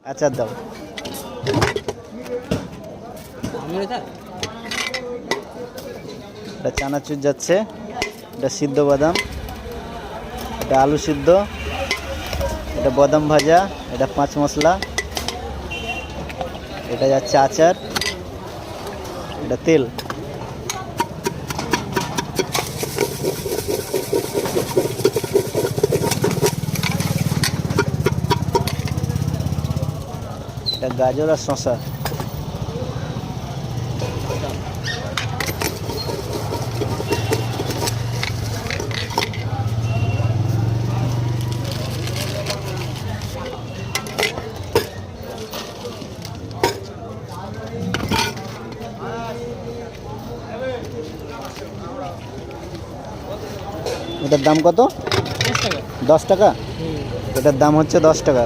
আচার দাও। এটা চানাচুর যাচ্ছে, এটা সিদ্ধ বাদাম, এটা আলু সিদ্ধ, এটা বাদাম ভাজা, এটা 5 মশলা, এটা যাচ্ছে আচার, এটা তেল। এটা গাজর আর শসা। এটার দাম কত? 10 টাকা। এটার দাম হচ্ছে 10 টাকা।